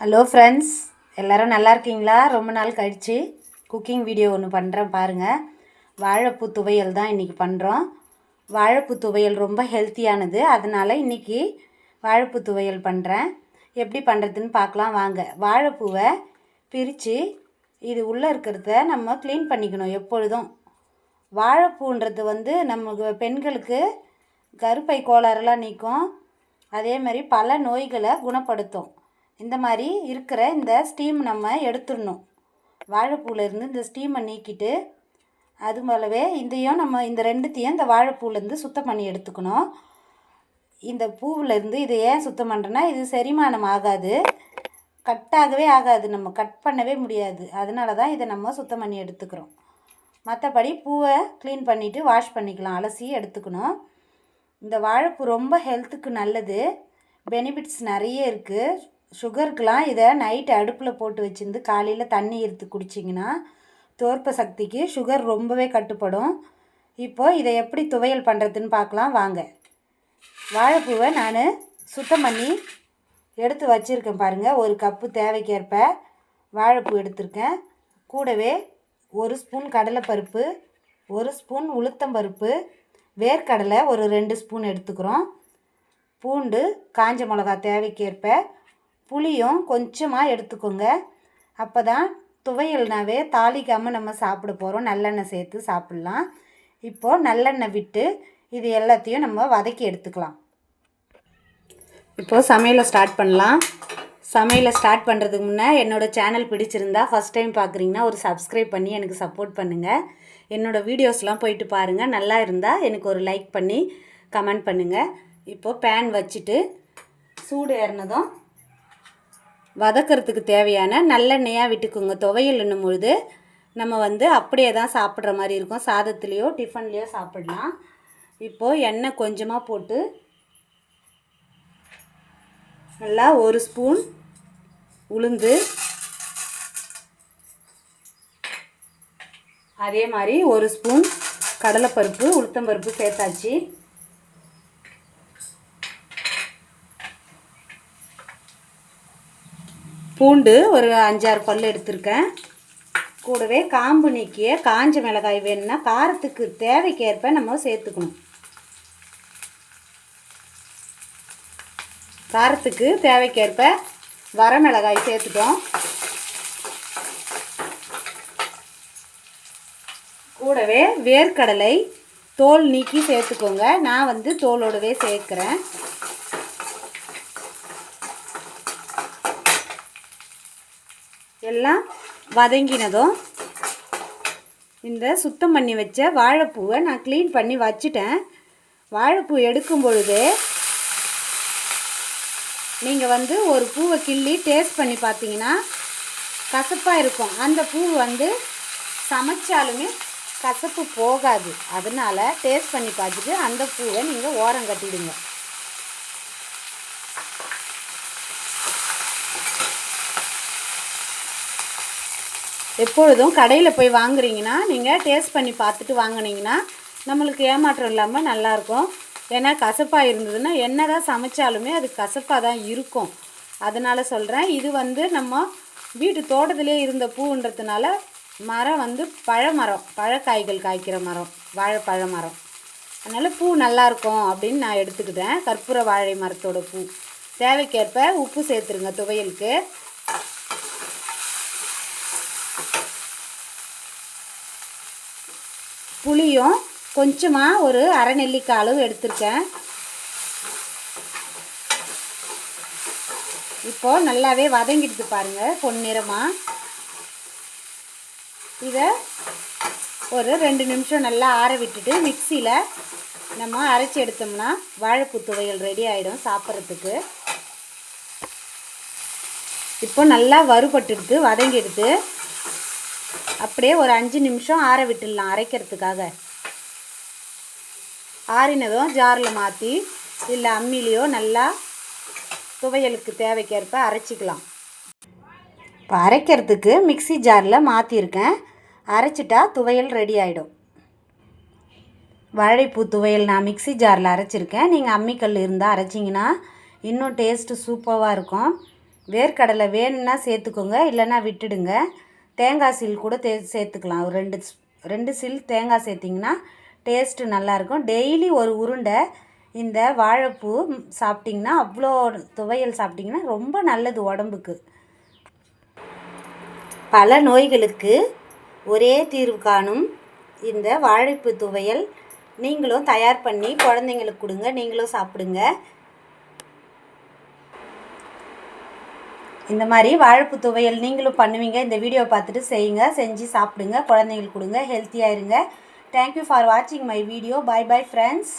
Hello friends, எல்லோரும் நல்லா இருக்கீங்களா? ரொம்ப நாள் கழித்து குக்கிங் வீடியோ ஒன்று பண்ணுறேன் பாருங்கள். வாழைப்பூ துவையல் தான் இன்றைக்கி பண்ணுறோம். வாழைப்பூ துவையல் ரொம்ப ஹெல்த்தியானது, அதனால் இன்றைக்கி வாழைப்பூ துவையல் பண்ணுறேன். எப்படி பண்ணுறதுன்னு பார்க்கலாம் வாங்க. வாழைப்பூவை பிரித்து இது உள்ளே இருக்கிறத நம்ம க்ளீன் பண்ணிக்கணும். எப்பொழுதும் வாழைப்பூன்றது நமக்கு பெண்களுக்கு கருப்பை கோளாறுலாம் நீக்கும், அதே மாதிரி பல நோய்களை குணப்படுத்தும். இந்த மாதிரி இருக்கிற இந்த ஸ்டீம் நம்ம எடுத்துடணும். வாழைப்பூலேருந்து இந்த ஸ்டீமை நீக்கிட்டு அது போலவே இதையும் நம்ம இந்த ரெண்டுத்தையும் இந்த வாழைப்பூலேருந்து சுத்தம் பண்ணி எடுத்துக்கணும். இந்த பூவிலேருந்து இதை ஏன் சுத்தம் பண்ணுறேன்னா, இது செரிமானம் ஆகாது, கட்டாகவே ஆகாது, நம்ம கட் பண்ணவே முடியாது. அதனால தான் இதை நம்ம சுத்தம் பண்ணி எடுத்துக்கிறோம். மற்றபடி பூவை க்ளீன் பண்ணிவிட்டு வாஷ் பண்ணிக்கலாம், அலசி எடுத்துக்கணும். இந்த வாழைப்பூ ரொம்ப ஹெல்த்துக்கு நல்லது, பெனிஃபிட்ஸ் நிறைய இருக்குது. சுகருக்கெலாம் இதை நைட்டு அடுப்பில் போட்டு வச்சுருந்து காலையில் தண்ணி எடுத்து குடிச்சிங்கன்னா தோற்ப சக்திக்கு சுகர் ரொம்பவே கட்டுப்படும். இப்போது இதை எப்படி துவையல் பண்ணுறதுன்னு பார்க்கலாம் வாங்க. வாழைப்பூவை நான் சுத்தம் பண்ணி எடுத்து வச்சுருக்கேன் பாருங்கள். ஒரு கப்பு தேவைக்கேற்ப வாழைப்பூ எடுத்திருக்கேன். கூடவே 1 ஸ்பூன் கடலைப்பருப்பு, 1 ஸ்பூன் உளுத்தம்பருப்பு, வேர்க்கடலை ஒரு 2 ஸ்பூன் எடுத்துக்கிறோம். பூண்டு, காஞ்ச மிளகா தேவைக்கேற்ப, புளியும் கொஞ்சமாக எடுத்துக்கோங்க. அப்போ தான் துவையல்னாவே தாளிக்காமல் நம்ம சாப்பிட போகிறோம். நல்லெண்ணெய் சேர்த்து சாப்பிட்லாம். இப்போது நல்லெண்ணெய் விட்டு இது எல்லாத்தையும் நம்ம வதக்கி எடுத்துக்கலாம். இப்போது சமையலை ஸ்டார்ட் பண்ணலாம். சமையலை ஸ்டார்ட் பண்ணுறதுக்கு முன்னே என்னோடய சேனல் பிடிச்சிருந்தா ஃபஸ்ட் டைம் பார்க்குறீங்கன்னா ஒரு சப்ஸ்கிரைப் பண்ணி எனக்கு சப்போர்ட் பண்ணுங்கள். என்னோடய வீடியோஸ்லாம் போயிட்டு பாருங்கள். நல்லா இருந்தால் எனக்கு ஒரு லைக் பண்ணி கமெண்ட் பண்ணுங்கள். இப்போது பேன் வச்சுட்டு சூடு ஏறினதும் வதக்கிறதுக்கு தேவையான நல்லெண்ணெயாக விட்டுக்குங்க. துவையல் என்னும் பொழுது நம்ம அப்படியே தான் சாப்பிட்ற மாதிரி இருக்கும். சாதத்துலேயோ டிஃபன்லேயோ சாப்பிடலாம். இப்போது எண்ணெய் கொஞ்சமாக போட்டு நல்லா 1 ஸ்பூன் உளுந்து, அதே மாதிரி 1 ஸ்பூன் கடலைப்பருப்பு, உளுத்தம்பருப்பு சேர்த்தாச்சு. பூண்டு ஒரு 5-6 பல் எடுத்திருக்கேன். கூடவே காம்பு நீக்கிய காஞ்ச மிளகாய் வேணும்னா காரத்துக்கு தேவைக்கேற்ப நம்ம சேர்த்துக்கணும். காரத்துக்கு தேவைக்கேற்ப வரமிளகாய் சேர்த்துட்டோம். கூடவே வேர்க்கடலை தோல் நீக்கி சேர்த்துக்கோங்க. நான் தோலோடவே சேர்க்குறேன். எல்லாம் வதங்கினதும் இந்த சுத்தம் பண்ணி வச்ச வாழைப்பூவை நான் க்ளீன் பண்ணி வச்சுட்டேன். வாழைப்பூ எடுக்கும் பொழுதே நீங்கள் ஒரு பூவை கிள்ளி டேஸ்ட் பண்ணி பார்த்தீங்கன்னா கசப்பாக இருக்கும். அந்த பூ சமைச்சாலுமே கசப்பு போகாது. அதனால் டேஸ்ட் பண்ணி பார்த்துட்டு அந்த பூவை நீங்கள் ஓரம் கட்டிடுங்க. எப்பொழுதும் கடையில் போய் வாங்குறீங்கன்னா நீங்கள் டேஸ்ட் பண்ணி பார்த்துட்டு வாங்கினீங்கன்னா நம்மளுக்கு ஏமாற்றம் இல்லாமல் நல்லாயிருக்கும். ஏன்னா கசப்பாக இருந்ததுன்னா என்ன தான் சமைச்சாலுமே அது கசப்பாக தான் இருக்கும். அதனால் சொல்கிறேன். இது நம்ம வீட்டு தோட்டத்திலே இருந்த பூன்றதுனால மரம் பழமரம், பழக்காய்கள் காய்க்கிற மரம், வாழைப்பழ மரம். அதனால் பூ நல்லாயிருக்கும் அப்படின்னு நான் எடுத்துக்கிட்டேன். கற்பூர வாழை மரத்தோட பூ. தேவைக்கேற்ப உப்பு சேர்த்துருங்க துவையலுக்கு. புளியும் கொஞ்சமாக ஒரு அரை நெல்லிக்காய் அளவு எடுத்திருக்கேன். இப்போது நல்லாவே வதங்கிடுது பாருங்கள் பொன்னிறமாக. இதை ஒரு 2 நிமிஷம் நல்லா ஆற விட்டுட்டு மிக்சியில் நம்ம அரைச்சி எடுத்தோம்னா வாழைப்பூ துவையல் ரெடி ஆகிடும் சாப்பிட்றதுக்கு. இப்போ நல்லா வறுபட்டுடுது, வதங்கிடுது. அப்படியே ஒரு 5 நிமிஷம் ஆற விட்டுடலாம் அரைக்கிறதுக்காக. ஆறினதும் ஜாரில் மாற்றி இல்லை அம்மிலேயோ நல்லா துவையலுக்கு தேவைக்கேற்ப அரைச்சிக்கலாம். இப்போ அரைக்கிறதுக்கு மிக்சி ஜாரில் மாற்றிருக்கேன். அரைச்சிட்டா துவையல் ரெடி ஆகிடும். வாழைப்பூ துவையல் நான் மிக்சி ஜாரில் அரைச்சிருக்கேன். நீங்கள் அம்மிக்கல் இருந்தால் அரைச்சிங்கன்னா இன்னும் டேஸ்ட்டு சூப்பராக இருக்கும். வேர்க்கடலை வேணும்னா சேர்த்துக்கோங்க, இல்லைன்னா விட்டுடுங்க. தேங்காய் சீல் கூட சேர்த்துக்கலாம். ஒரு ரெண்டு சீல் தேங்காய் சேர்த்திங்கன்னா டேஸ்ட்டு நல்லாயிருக்கும். டெய்லி ஒரு உருண்டை இந்த வாழைப்பூ சாப்பிட்டிங்கன்னா, அவ்வளோ துவையல் சாப்பிட்டிங்கன்னா ரொம்ப நல்லது உடம்புக்கு. பல நோய்களுக்கு ஒரே தீர்வு காணும் இந்த வாழைப்பூ துவையல் நீங்களும் தயார் பண்ணி குழந்தைங்களுக்கு கொடுங்க, நீங்களும் சாப்பிடுங்க. இந்த மாதிரி வாழைப்பூ துவையல் நீங்களும் பண்ணுவீங்க. இந்த வீடியோவை பார்த்துட்டு செய்யுங்க, செஞ்சு சாப்பிடுங்க, குழந்தைங்களுக்கு கொடுங்க, ஹெல்த்தியாக இருங்க. தேங்க்யூ ஃபார் வாட்சிங் my video. Bye bye friends.